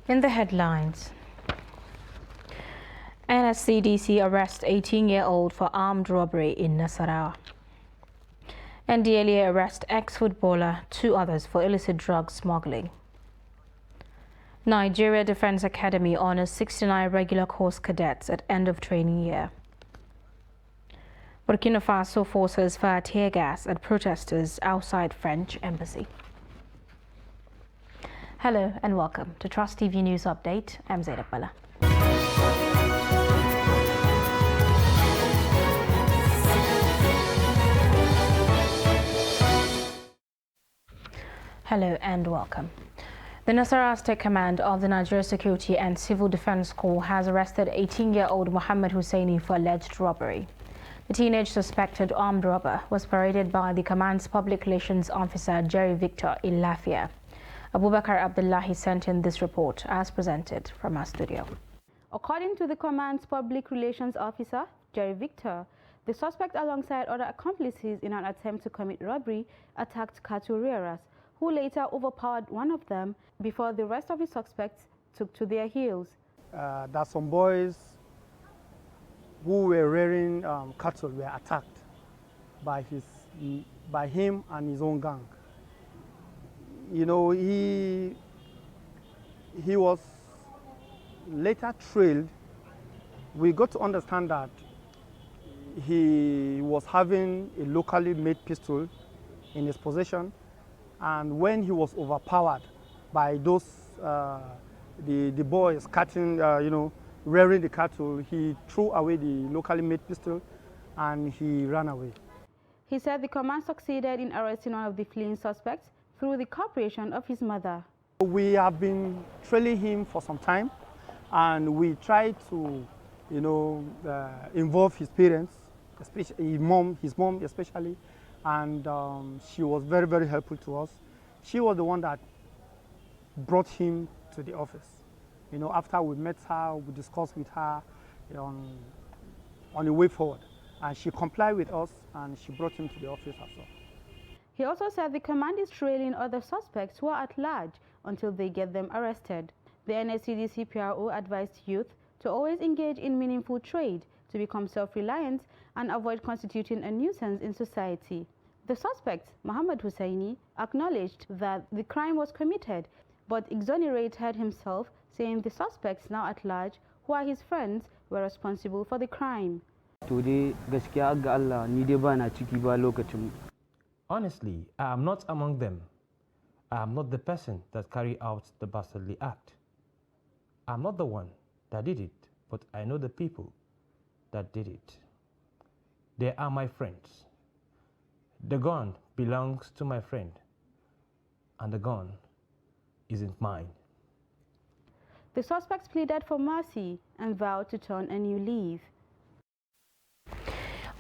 In the headlines, NSCDC arrests 18-year-old for armed robbery in Nasarawa. NDLEA arrests ex-footballer, 2 others for illicit drug smuggling. Nigeria Defense Academy honors 69 regular course cadets at end of training year. Burkina Faso forces fire tear gas at protesters outside French embassy. Hello and welcome to Trust TV News Update. I'm Zainab Bala. Hello and welcome. The Nasarawa State Command of the Nigeria Security and Civil Defense Corps has arrested 18-year-old Mohammed Hussaini for alleged robbery. The teenage suspected armed robber was paraded by the command's public relations officer Jerry Victor in Lafia. Abubakar Abdullahi sent in this report as presented from our studio. According to the command's public relations officer, Jerry Victor, the suspect alongside other accomplices in an attempt to commit robbery attacked cattle rearers, who later overpowered one of them before the rest of the suspects took to their heels. That some boys who were rearing cattle were attacked by him and his own gang. You know, he was later trailed. We got to understand that he was having a locally made pistol in his possession, and when he was overpowered by those the boys cutting, rearing the cattle, he threw away the locally made pistol and he ran away. He said the command succeeded in arresting one of the fleeing suspects through the cooperation of his mother. We have been trailing him for some time, and we tried to, involve his parents, especially his mom especially, and she was very, very helpful to us. She was the one that brought him to the office. You know, after we met her, we discussed with her on the way forward, and she complied with us, and she brought him to the office as well. He also said the command is trailing other suspects who are at large until they get them arrested. The NSCDC PRO advised youth to always engage in meaningful trade to become self-reliant and avoid constituting a nuisance in society. The suspect, Mohammed Hussaini, acknowledged that the crime was committed, but exonerated himself, saying the suspects now at large, who are his friends, were responsible for the crime. Honestly, I am not among them. I am not the person that carried out the bastardly act. I am not the one that did it, but I know the people that did it. They are my friends. The gun belongs to my friend, and the gun isn't mine. The suspects pleaded for mercy and vowed to turn a new leaf.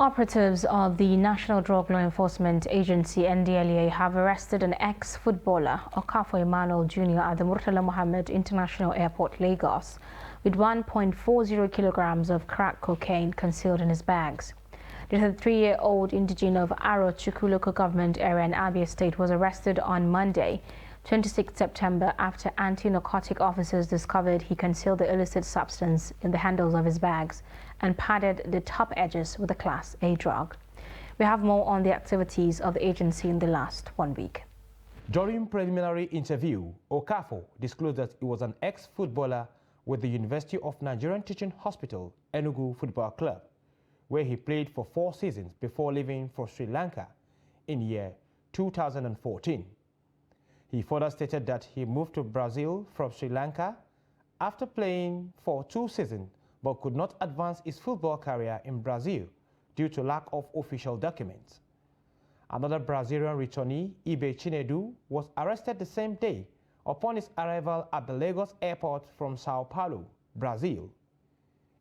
Operatives of the National Drug Law Enforcement Agency NDLEA have arrested an ex-footballer, Okafor Emmanuel Jr. at the Murtala Mohammed International Airport, Lagos, with 1.40 kilograms of crack cocaine concealed in his bags. The 33-year-old indigene of Aro Chukwu local government area in Abia State was arrested on Monday, 26 September, after anti-narcotic officers discovered he concealed the illicit substance in the handles of his bags and padded the top edges with a Class A drug. We have more on the activities of the agency in the last 1 week. During preliminary interview, Okafor disclosed that he was an ex-footballer with the University of Nigerian Teaching Hospital, Enugu Football Club, where he played for 4 seasons before leaving for Sri Lanka in year 2014. He further stated that he moved to Brazil from Sri Lanka after playing for 2 seasons but could not advance his football career in Brazil due to lack of official documents. Another Brazilian returnee, Ibe Chinedu, was arrested the same day upon his arrival at the Lagos airport from Sao Paulo, Brazil.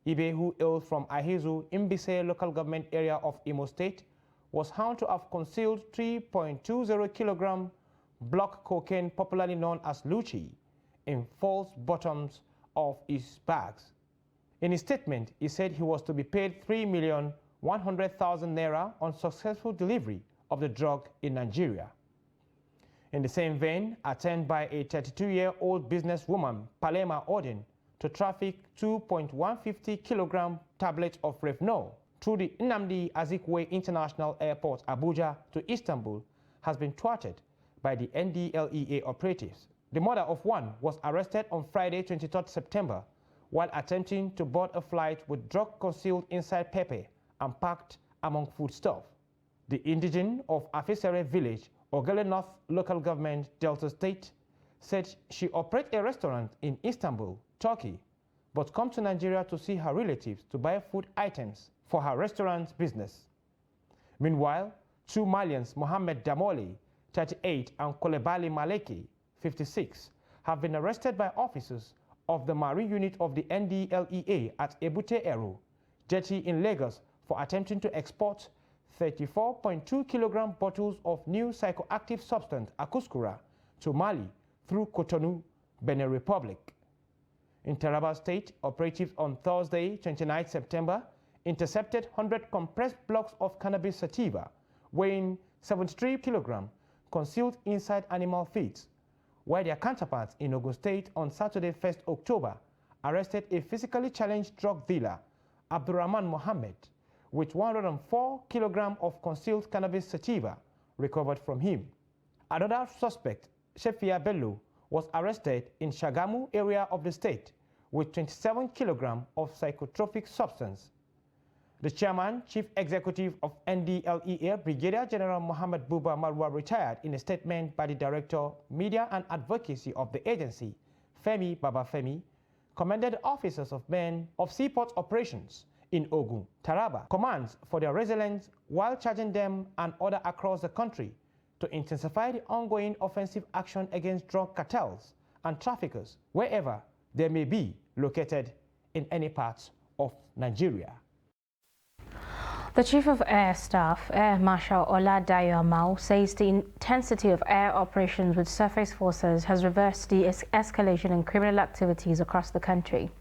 Ibe, who hailed from Ahezu, Imbise local government area of Imo State, was found to have concealed 3.20 kilogram block cocaine, popularly known as Lucci, in false bottoms of his bags. In his statement, he said he was to be paid 3,100,000 naira on successful delivery of the drug in Nigeria. In the same vein, attempted by a 32-year-old businesswoman, Palema Odin, to traffic 2.150 kilogram tablets of Revnol through the Nnamdi Azikiwe International Airport, Abuja, to Istanbul, has been thwarted by the NDLEA operatives. The mother of one was arrested on Friday, 23 September, while attempting to board a flight with drug concealed inside pepper and packed among foodstuff. The indigene of Afisere village, Ogele North local government, Delta State, said she operates a restaurant in Istanbul, Turkey, but come to Nigeria to see her relatives to buy food items for her restaurant business. Meanwhile, two Malians, Mohammed Damoli, 38, and Kolebali Maleki, 56, have been arrested by officers of the Marine Unit of the NDLEA at Ebute Eru, jetty in Lagos, for attempting to export 34.2 kilogram bottles of new psychoactive substance, Akuskura, to Mali through Cotonou, Benin Republic. In Taraba State, operatives on Thursday, 29 September, intercepted 100 compressed blocks of cannabis sativa, weighing 73 kilograms, concealed inside animal feeds, while their counterparts in Ogun State on Saturday, 1st October, arrested a physically challenged drug dealer, Abdurrahman Mohammed, with 104 kilograms of concealed cannabis sativa recovered from him. Another suspect, Shefia Bello, was arrested in Shagamu area of the state with 27 kilograms of psychotropic substance. The chairman, chief executive of NDLEA, Brigadier General Mohammed Buba Marwa, retired in a statement by the Director, Media and Advocacy of the agency, Femi Babafemi, commended the officers of men of seaport operations in Ogun, Taraba, commands for their resilience while charging them and others across the country to intensify the ongoing offensive action against drug cartels and traffickers wherever they may be located in any parts of Nigeria. The Chief of Air Staff, Air Marshal Oladayo Amao, says the intensity of air operations with surface forces has reversed the escalation in criminal activities across the country.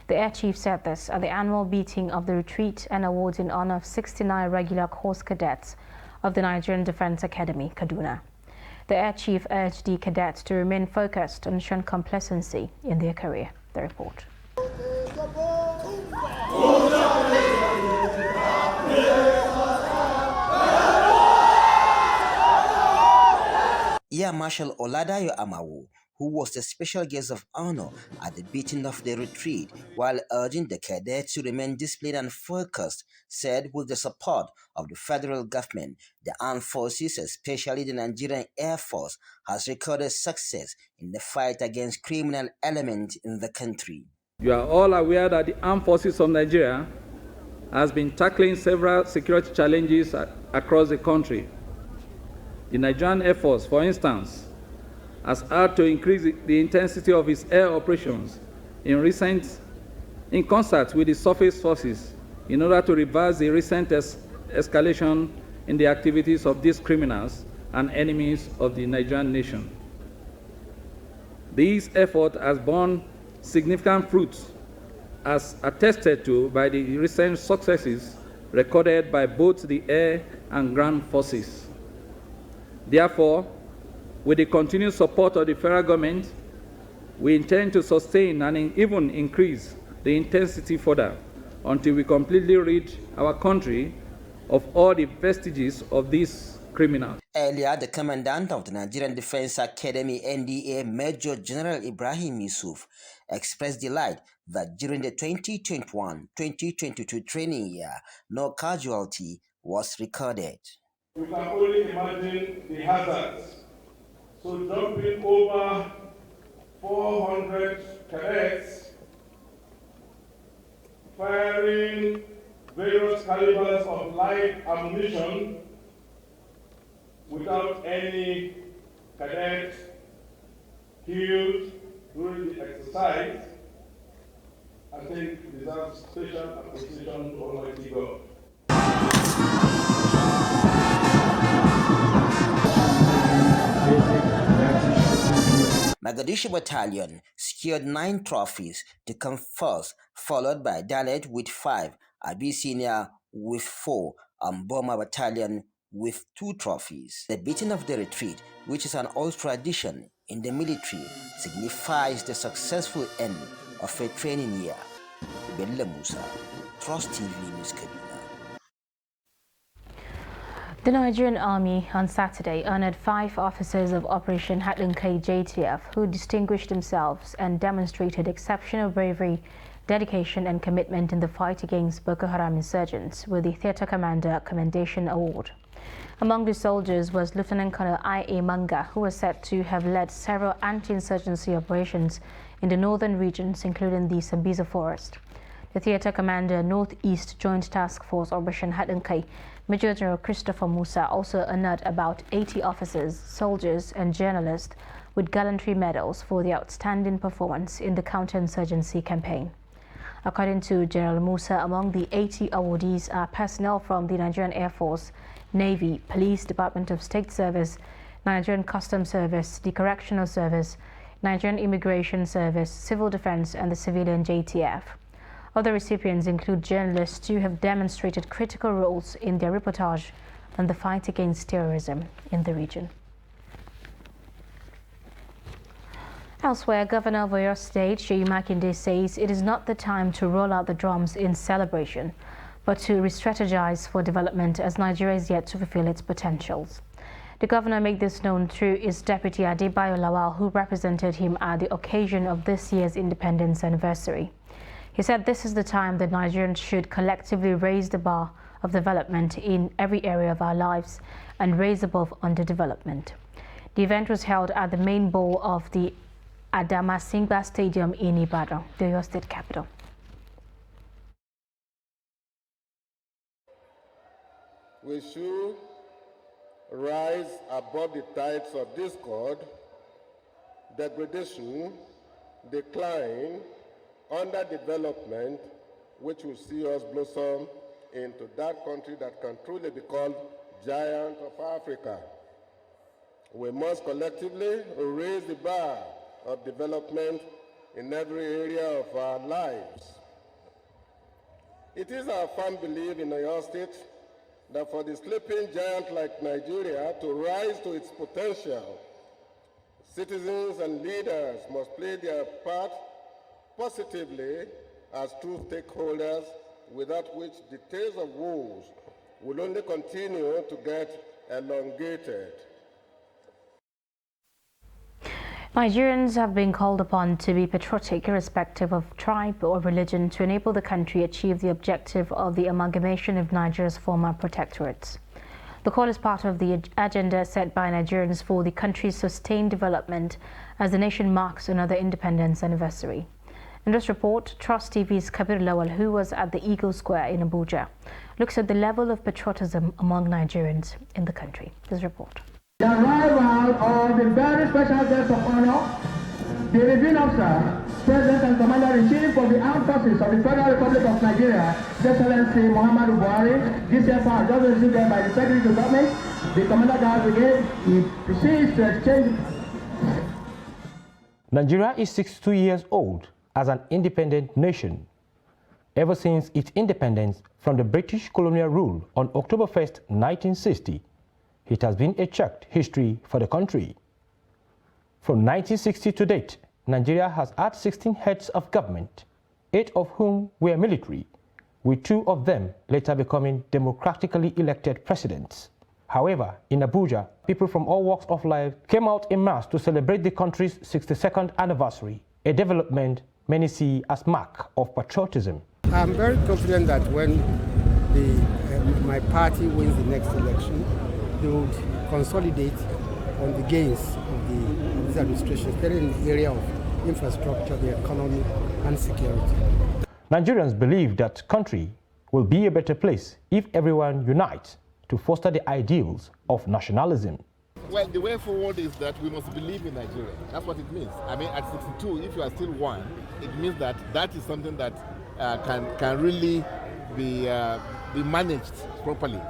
The Air Chief said this at the annual meeting of the Retreat and Awards in honor of 69 regular course cadets of the Nigerian Defence Academy, Kaduna. The Air Chief urged the cadets to remain focused on showing complacency in their career. The report. Air Marshal Oladayo Amao, who was the special guest of honor at the beating of the retreat, while urging the cadets to remain disciplined and focused, said with the support of the federal government, the armed forces, especially the Nigerian Air Force, has recorded success in the fight against criminal elements in the country. You are all aware that the armed forces of Nigeria has been tackling several security challenges across the country. The Nigerian Air Force, for instance, has had to increase the intensity of its air operations in concert with the surface forces in order to reverse the recent escalation in the activities of these criminals and enemies of the Nigerian nation. This effort has borne significant fruits, as attested to by the recent successes recorded by both the air and ground forces. Therefore, with the continued support of the federal government, we intend to sustain and even increase the intensity further until we completely rid our country of all the vestiges of these criminals. Earlier, the commandant of the Nigerian Defence Academy, NDA, Major General Ibrahim Yusuf, expressed delight that during the 2021-2022 training year, no casualty was recorded. You can only imagine the hazards. So jumping over 400 cadets, firing various calibers of live ammunition without any cadet killed during the exercise, I think deserves special appreciation to Almighty God. Mogadishu Battalion secured 9 trophies to come first, followed by Dalet with 5, Abyssinia with 4, and Boma Battalion with 2 trophies. The beating of the retreat, which is an old tradition in the military, signifies the successful end of a training year. Bello Musa, Trust TV News Kaduna. The Nigerian Army on Saturday honored 5 officers of Operation Hatlin Kai JTF who distinguished themselves and demonstrated exceptional bravery, dedication and commitment in the fight against Boko Haram insurgents with the Theatre Commander Commendation Award. Among the soldiers was Lieutenant Colonel I.A. Manga, who was said to have led several anti-insurgency operations in the northern regions, including the Sambisa Forest. The Theatre Commander Northeast Joint Task Force Operation Hatlin Kai, Major General Christopher Musa, also honored about 80 officers, soldiers and journalists with gallantry medals for their outstanding performance in the counter-insurgency campaign. According to General Musa, among the 80 awardees are personnel from the Nigerian Air Force, Navy, Police, Department of State Service, Nigerian Customs Service, the Correctional Service, Nigerian Immigration Service, Civil Defense and the Civilian JTF. Other recipients include journalists who have demonstrated critical roles in their reportage on the fight against terrorism in the region. Elsewhere, Governor of Oyo State, Seyi Makinde, says it is not the time to roll out the drums in celebration, but to re-strategize for development as Nigeria is yet to fulfill its potentials. The governor made this known through his deputy Adebayo Lawal, who represented him at the occasion of this year's independence anniversary. He said this is the time that Nigerians should collectively raise the bar of development in every area of our lives and raise above underdevelopment. The event was held at the main bowl of the Adamasingba Stadium in Ibadan, the Oyo State capital. We should rise above the tides of discord, degradation, decline, underdevelopment, which will see us blossom into that country that can truly be called giant of Africa. We must collectively raise the bar of development in every area of our lives. It is our firm belief in Oyo State that for the sleeping giant like Nigeria to rise to its potential, citizens and leaders must play their part positively as true stakeholders, without which the tales of woes will only continue to get elongated. Nigerians have been called upon to be patriotic irrespective of tribe or religion to enable the country achieve the objective of the amalgamation of Nigeria's former protectorates. The call is part of the agenda set by Nigerians for the country's sustained development as the nation marks another independence anniversary. In this report, Trust TV's Kabir Lawal, who was at the Eagle Square in Abuja, looks at the level of patriotism among Nigerians in the country. This report. The arrival of the very special guest of honor, the Revenue Officer, President and Commander-in-Chief of the Armed Forces of the Federal Republic of Nigeria, His Excellency Muhammadu Buhari, DCFR, just received by the Secretary of Government, the Commander Guard Brigade, he proceeds to exchange. Nigeria is 62 years old as an independent nation. Ever since its independence from the British colonial rule on October 1st, 1960, it has been a chequered history for the country. From 1960 to date, Nigeria has had 16 heads of government, 8 of whom were military, with 2 of them later becoming democratically elected presidents. However, in Abuja, people from all walks of life came out en masse to celebrate the country's 62nd anniversary, a development many see as mark of patriotism. I'm very confident that when my party wins the next election, they would consolidate on the gains of this administration, especially in the area of infrastructure, the economy, and security. Nigerians believe that country will be a better place if everyone unites to foster the ideals of nationalism. Well, the way forward is that we must believe in Nigeria. That's what it means. I mean, at 62, if you are still one, it means that that is something that can really be managed properly.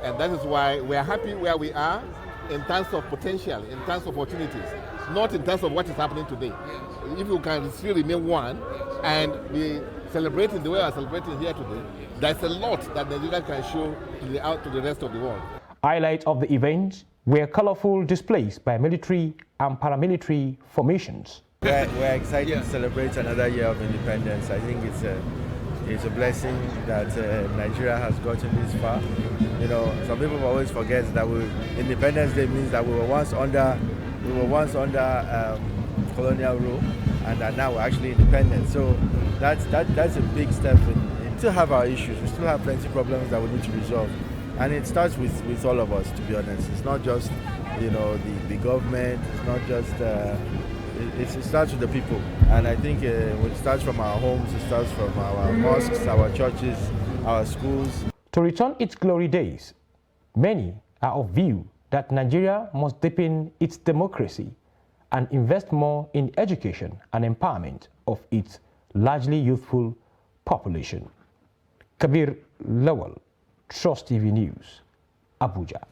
And that is why we are happy where we are in terms of potential, in terms of opportunities, not in terms of what is happening today. If you can still remain one and be celebrating the way we are celebrating here today, there's a lot that Nigeria can show to the rest of the world. Highlights of the event were colorful displays by military and paramilitary formations. We're excited to celebrate another year of independence. I think it's a blessing that Nigeria has gotten this far. You know, some people always forget that Independence Day means that we were once under colonial rule, and that now we're actually independent. So that's a big step. We still have our issues. We still have plenty of problems that we need to resolve, and it starts with all of us. To be honest, it's not just the government. It's not just. It starts with the people, and I think it starts from our homes, it starts from our mosques, our churches, our schools. To return its glory days, many are of view that Nigeria must deepen its democracy and invest more in education and empowerment of its largely youthful population. Kabir Lawal, Trust TV News, Abuja.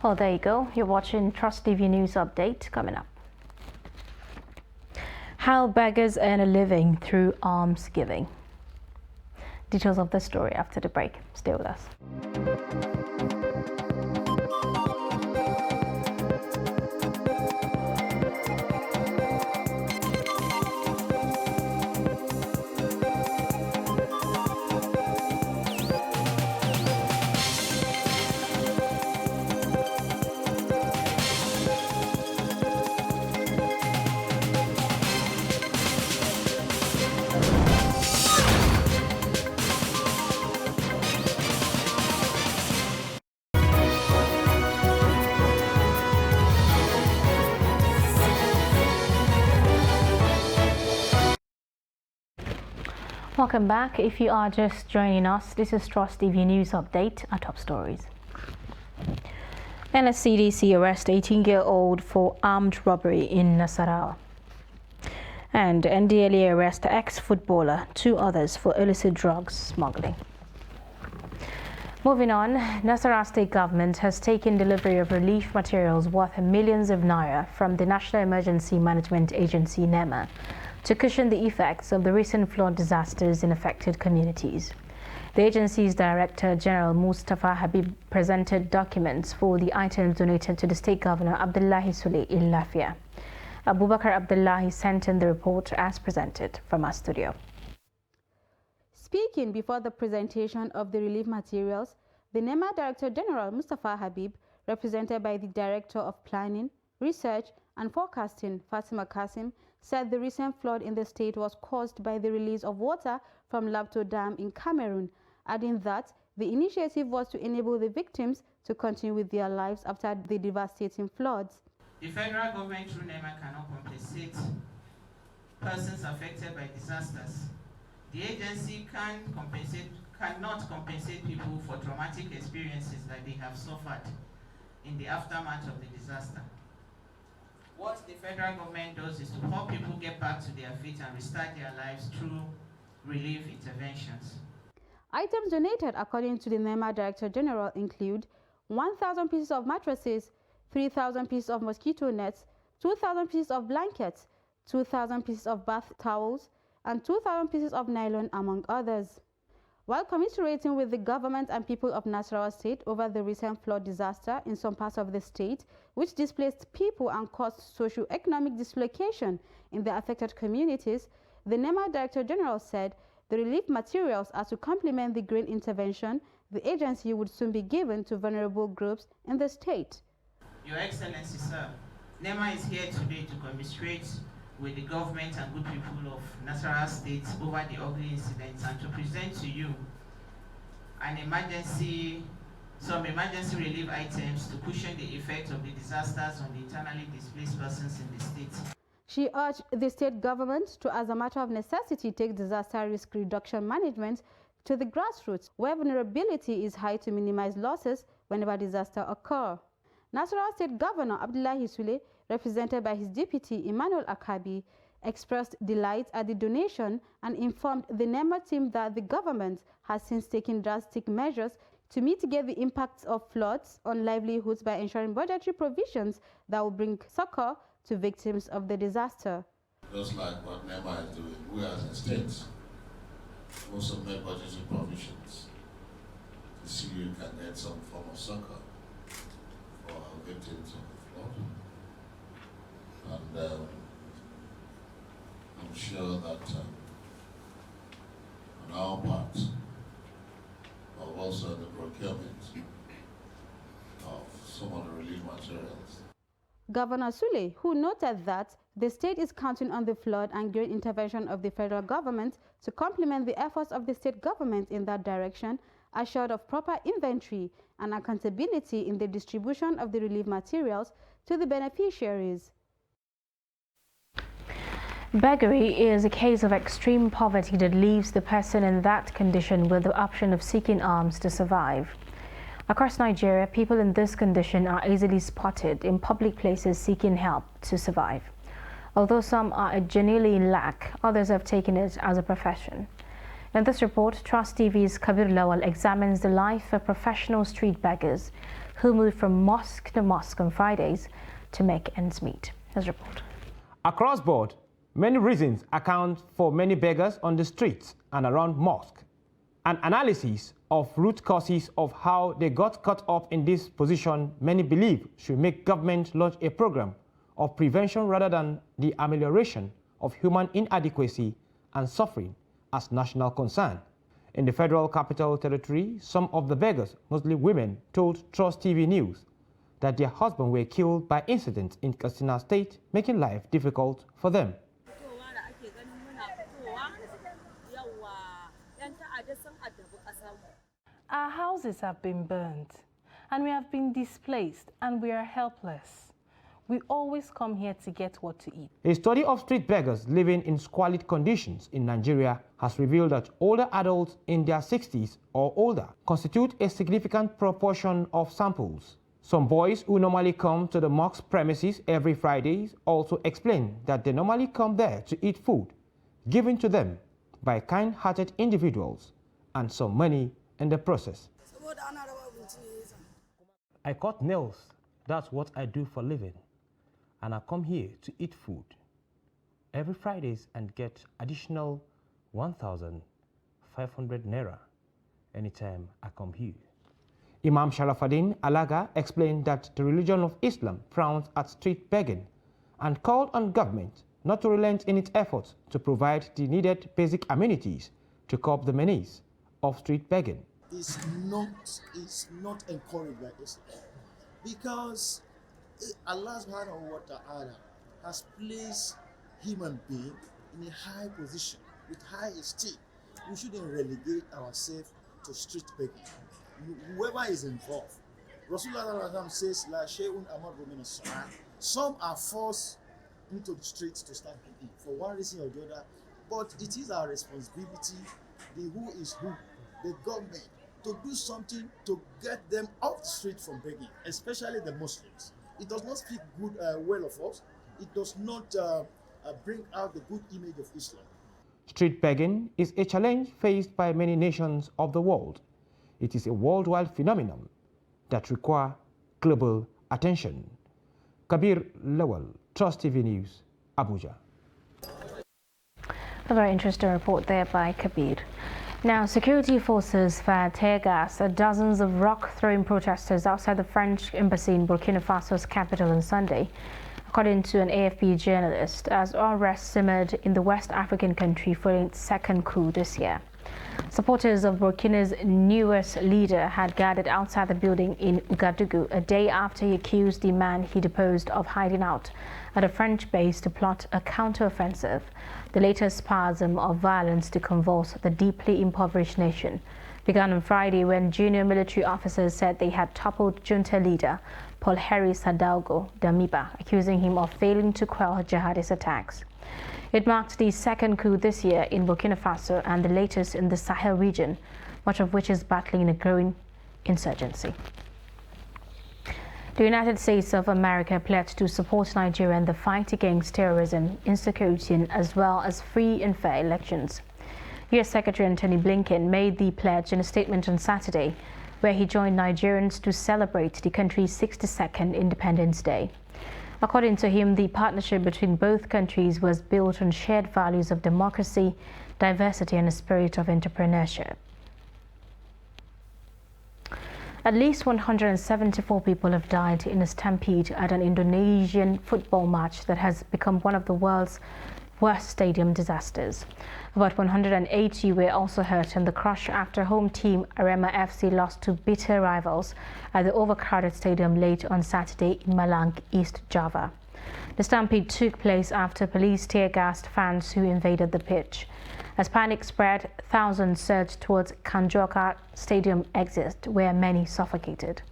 Well, there you go. You're watching Trust TV News Update. Coming up. How beggars earn a living through alms giving. Details of the story after the break. Stay with us. Welcome back. If you are just joining us, this is Trust TV News Update. Our top stories. NSCDC arrests 18-year-old for armed robbery in Nasarawa. And NDLEA arrests ex-footballer, 2 others for illicit drugs smuggling. Moving on, Nasarawa State Government has taken delivery of relief materials worth millions of naira from the National Emergency Management Agency, NEMA, to cushion the effects of the recent flood disasters in affected communities. The agency's Director General Mustafa Habib presented documents for the items donated to the State Governor Abdullahi Sule in Lafia. Abubakar Abdullahi sent in the report as presented from our studio. Speaking before the presentation of the relief materials, the NEMA Director General Mustafa Habib, represented by the Director of Planning, Research and Forecasting Fatima Kasim, said the recent flood in the state was caused by the release of water from Labto Dam in Cameroon, adding that the initiative was to enable the victims to continue with their lives after the devastating floods. The federal government through NEMA cannot compensate persons affected by disasters. The agency cannot compensate people for traumatic experiences that they have suffered in the aftermath of the disaster. What the federal government does is to help people get back to their feet and restart their lives through relief interventions. Items donated according to the NEMA Director General include 1,000 pieces of mattresses, 3,000 pieces of mosquito nets, 2,000 pieces of blankets, 2,000 pieces of bath towels, and 2,000 pieces of nylon, among others. While commiserating with the government and people of Nasarawa State over the recent flood disaster in some parts of the state, which displaced people and caused socio-economic dislocation in the affected communities, the NEMA Director General said the relief materials are to complement the grain intervention the agency would soon be given to vulnerable groups in the state. Your Excellency, sir, NEMA is here today to commiserate with the government and good people of Nasarawa State over the ugly incidents and to present to you some emergency relief items to cushion the effect of the disasters on the internally displaced persons in the state. She urged the state government to, as a matter of necessity, take disaster risk reduction management to the grassroots, where vulnerability is high, to minimize losses whenever disaster occur. Nasarawa State Governor Abdullahi Sule, represented by his deputy Emmanuel Akabi, expressed delight at the donation and informed the NEMA team that the government has since taken drastic measures to mitigate the impacts of floods on livelihoods by ensuring budgetary provisions that will bring succor to victims of the disaster. Just like what NEMA is doing, we as a state also make budgetary provisions see you can get some form of succor for victims of the flood. And I'm sure that on our part, but also the procurement of some of the relief materials. Governor Sule, who noted that the state is counting on the flood and great intervention of the federal government to complement the efforts of the state government in that direction, assured of proper inventory and accountability in the distribution of the relief materials to the beneficiaries. Beggary is a case of extreme poverty that leaves the person in that condition with the option of seeking alms to survive. Across Nigeria, people in this condition are easily spotted in public places seeking help to survive. Although some are genuinely in lack, others have taken it as a profession. In this report, Trust TV's Kabir Lawal examines the life of professional street beggars who move from mosque to mosque on Fridays to make ends meet. His report. Across board, many reasons account for many beggars on the streets and around mosques. An analysis of root causes of how they got caught up in this position many believe should make government launch a program of prevention rather than the amelioration of human inadequacy and suffering as national concern. In the Federal Capital Territory, some of the beggars, mostly women, told Trust TV News that their husbands were killed by incidents in Katsina State, making life difficult for them. Our houses have been burnt, and we have been displaced, and we are helpless. We always come here to get what to eat. A study of street beggars living in squalid conditions in Nigeria has revealed that older adults in their 60s or older constitute a significant proportion of samples. Some boys who normally come to the mosque premises every Fridays also explain that they normally come there to eat food given to them by kind-hearted individuals and some money in the process. I cut nails. That's what I do for a living. And I come here to eat food every Fridays and get additional 1,500 naira anytime I come here. Imam Sharafuddin Alaga explained that the religion of Islam frowns at street begging and called on government not to relent in its efforts to provide the needed basic amenities to curb the menace of street begging. Is not encouraged by Islam, because Allah subhanahu wa ta'ala has placed human being in a high position with high esteem. We shouldn't relegate ourselves to street begging. Whoever is involved, Rasulullah says, "La shay'un amadu min as-salah." Some are forced into the streets to start begging for one reason or the other, but it is our responsibility, the who is who, the government, to do something to get them off the street from begging, especially the Muslims. It does not speak good well of us. It does not bring out the good image of Islam. Street begging is a challenge faced by many nations of the world. It is a worldwide phenomenon that requires global attention. Kabir Lawal, Trust TV News, Abuja. A very interesting report there by Kabir. Now, security forces fired tear gas at dozens of rock-throwing protesters outside the French embassy in Burkina Faso's capital on Sunday, according to an AFP journalist, as unrest simmered in the West African country following its second coup this year. Supporters of Burkina's newest leader had gathered outside the building in Ouagadougou a day after he accused the man he deposed of hiding out at a French base to plot a counter-offensive, the latest spasm of violence to convulse the deeply impoverished nation. Began on Friday when junior military officers said they had toppled junta leader Paul-Henri Sadaugo Damiba, accusing him of failing to quell jihadist attacks. It marked the second coup this year in Burkina Faso and the latest in the Sahel region, much of which is battling a growing insurgency. The United States of America pledged to support Nigeria in the fight against terrorism, insecurity, as well as free and fair elections. U.S. Secretary Antony Blinken made the pledge in a statement on Saturday, where he joined Nigerians to celebrate the country's 62nd Independence Day. According to him, the partnership between both countries was built on shared values of democracy, diversity, and a spirit of entrepreneurship. At least 174 people have died in a stampede at an Indonesian football match that has become one of the world's worst stadium disasters. About 180 were also hurt in the crush after home team Arema FC lost to bitter rivals at the overcrowded stadium late on Saturday in Malang, East Java. The stampede took place after police tear-gassed fans who invaded the pitch. As panic spread, thousands surged towards Kanjoka Stadium exit, where many suffocated.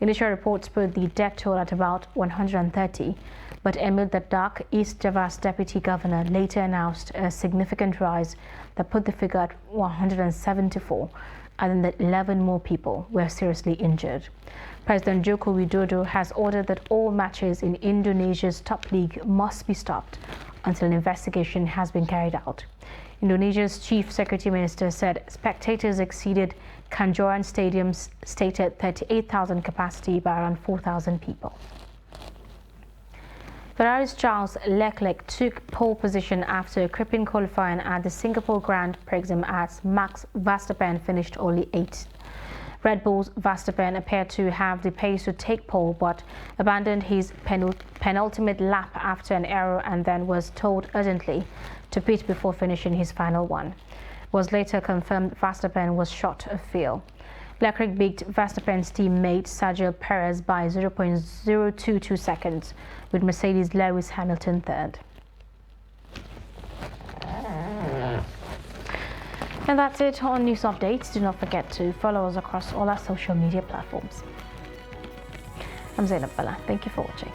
Initial reports put the death toll at about 130, but Emil Dadak, East Java's deputy governor, later announced a significant rise that put the figure at 174, and that 11 more people were seriously injured. President Joko Widodo has ordered that all matches in Indonesia's top league must be stopped until an investigation has been carried out. Indonesia's chief security minister said spectators exceeded Kanjuruhan Stadium's stated 38,000 capacity by around 4,000 people. Ferrari's Charles Leclerc took pole position after a crippling qualifying at the Singapore Grand Prix as Max Verstappen finished only 8th. Red Bull's Verstappen appeared to have the pace to take pole but abandoned his penultimate lap after an error and then was told urgently to pit before finishing his final one. It was later confirmed Verstappen was short of fuel. Leclerc beat Verstappen's teammate Sergio Perez by 0.022 seconds, with Mercedes' Lewis Hamilton third. And that's it on news updates. Do not forget to follow us across all our social media platforms. I'm Zainab Bala. Thank you for watching.